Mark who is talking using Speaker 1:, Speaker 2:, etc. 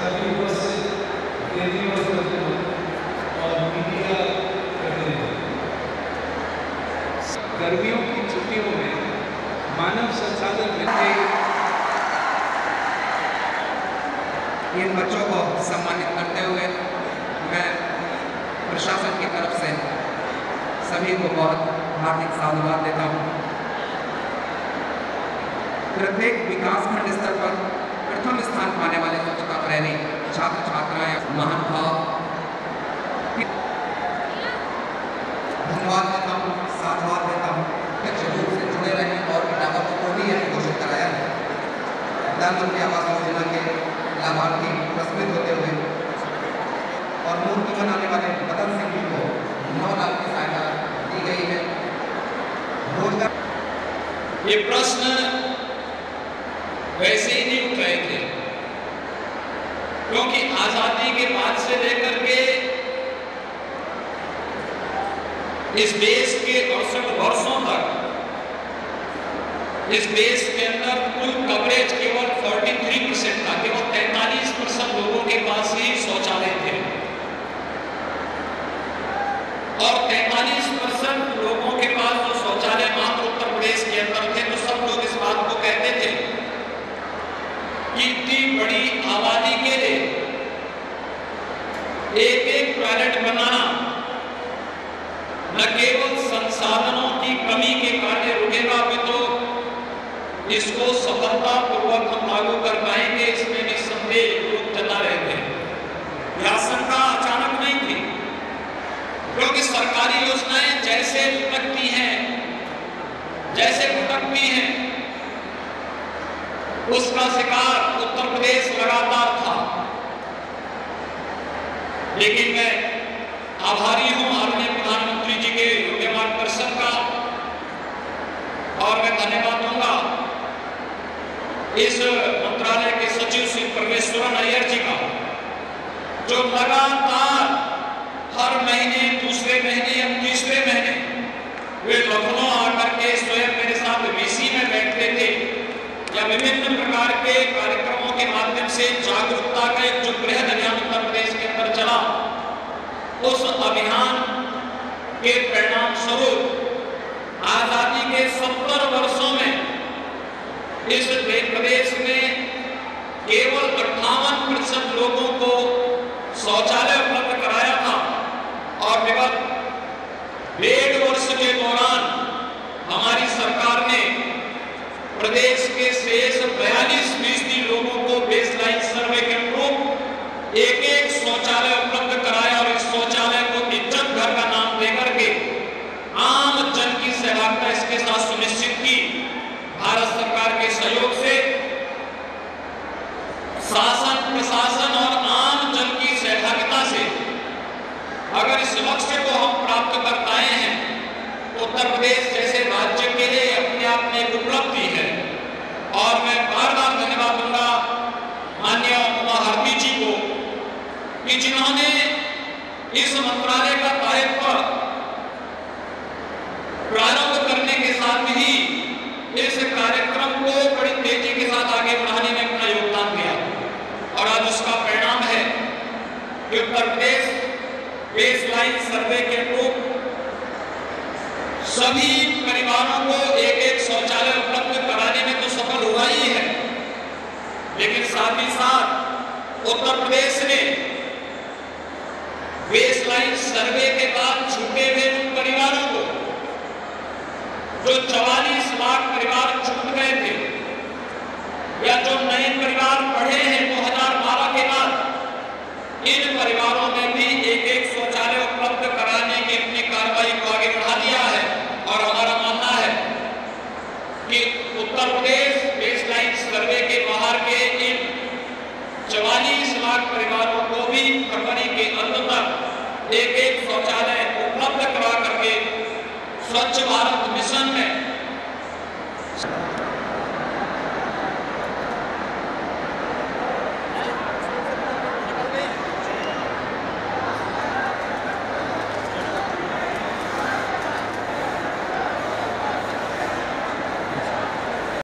Speaker 1: सभी उपस्थित केंद्रीय मंत्री और मीडिया प्रतिनिधि, गर्मियों की छुट्टियों में मानव संसाधन विभाग
Speaker 2: इन बच्चों को सम्मानित करते हुए मैं प्रशासन की तरफ से सभी को बहुत हार्दिक साधुवाद देता हूँ। प्रत्येक विकासखंड स्तर पर प्रथम स्थान पाने वाले स्वच्छता प्रेमी छात्र छात्राएं महान भाव धन्यवाद देता हूँ, साधुवाद देता हूँ। रूप से जुड़े रहे और किताबों को भी यह घोषित कराया है। प्रधानमंत्री आवास योजना के लाभार्थी पुरस्कृत होते हुए और मूर्ति बनाने वाले बदन सिंह जी को 9 लाख की सहायता दी गई है। रोजगार
Speaker 3: ये प्रश्न वैसे ही नहीं उठ रहे थे, क्योंकि आजादी के बाद से लेकर के इस देश के 68 वर्षों तक इस देश के अंदर कुल कवरेज केवल 43% था। केवल 43% लोगों के पास ही शौचालय थे और 43% लोगों के पास जो शौचालय मात्र उत्तर प्रदेश के अंदर थे, तो सब लोग इस बात को कहते थे कि इतनी बड़ी आबादी के लिए एक टॉयलेट बनाना न केवल संसाधनों की कमी के कारण रुकेगा, तो इसको सफलतापूर्वक हम लागू कर पाएंगे, इसमें निस्संदेह लोग जता रहे थे। यह आशंका अचानक नहीं थी, क्योंकि सरकारी योजनाएं जैसे लटकती हैं, जैसे भटकती हैं, उसका शिकार उत्तर प्रदेश लगातार था। लेकिन मैं आभारी हूं आदरणीय प्रधानमंत्री जी के योग्य मार्गदर्शन का, और मैं धन्यवाद दूंगा इस मंत्रालय के सचिव श्री परमेश्वरन अय्यर जी का, जो लगातार हर महीने, दूसरे महीने या तीसरे महीने वे लखनऊ आकर के स्वयं मेरे साथ वीसी में बैठते थे या विभिन्न प्रकार के कार्यक्रमों के माध्यम से जागरूकता का एक जो बृहद अभियान उत्तर प्रदेश के अंदर चला, उस अभियान के परिणाम स्वरूप आजादी के 70 वर्षों में इस प्रदेश में केवल 58% लोगों को शौचालय उपलब्ध कराया था, और विगत 1.5 वर्ष के दौरान हमारी सरकार ने प्रदेश के शेष 42% लोगों को बेसलाइन सर्वे के अनुरूप एक शौचालय उपलब्ध कराया, और इस शौचालय को इज्जत घर का नाम देकर के आम जन की सहभागिता इसके साथ सुनिश्चित की। भारत सरकार के सहयोग से शासन, प्रशासन और आम जन की सहभागिता से अगर इस लक्ष्य को हम प्राप्त कर पाए हैं, तो उत्तर प्रदेश जैसे राज्य के लिए अपने आप में एक उपलब्धि है। और मैं बार बार धन्यवाद दूंगा माननीय उमा भारती जी को, कि जिन्होंने इस मंत्रालय का दायित्व प्रारंभ करने के साथ ही इस कार्यक्रम को बड़ी तेजी के साथ आगे बढ़ाने में अपना योगदान दिया, और आज उसका परिणाम है कि उत्तर प्रदेश बेसलाइन सर्वे के अनुरूप सभी परिवारों को एक शौचालय उपलब्ध कराने में तो सफल हुआ ही है, लेकिन साथ ही साथ उत्तर प्रदेश ने बेसलाइन सर्वे के बाद छूटे हुए उन परिवारों को, जो 44 लाख परिवार छूट गए थे या जो नए परिवार बढ़े हैं 2012 के बाद, इन परिवारों में भी एक शौचालय उपलब्ध कराने की अपनी कार्रवाई को आगे बढ़ा दिया है। और हमारा मानना है कि उत्तर प्रदेश बेसलाइन सर्वे के बाहर के इन 44 लाख परिवारों को भी फरवरी के अंत तक एक शौचालय उपलब्ध करा करके स्वच्छ भारत मिशन में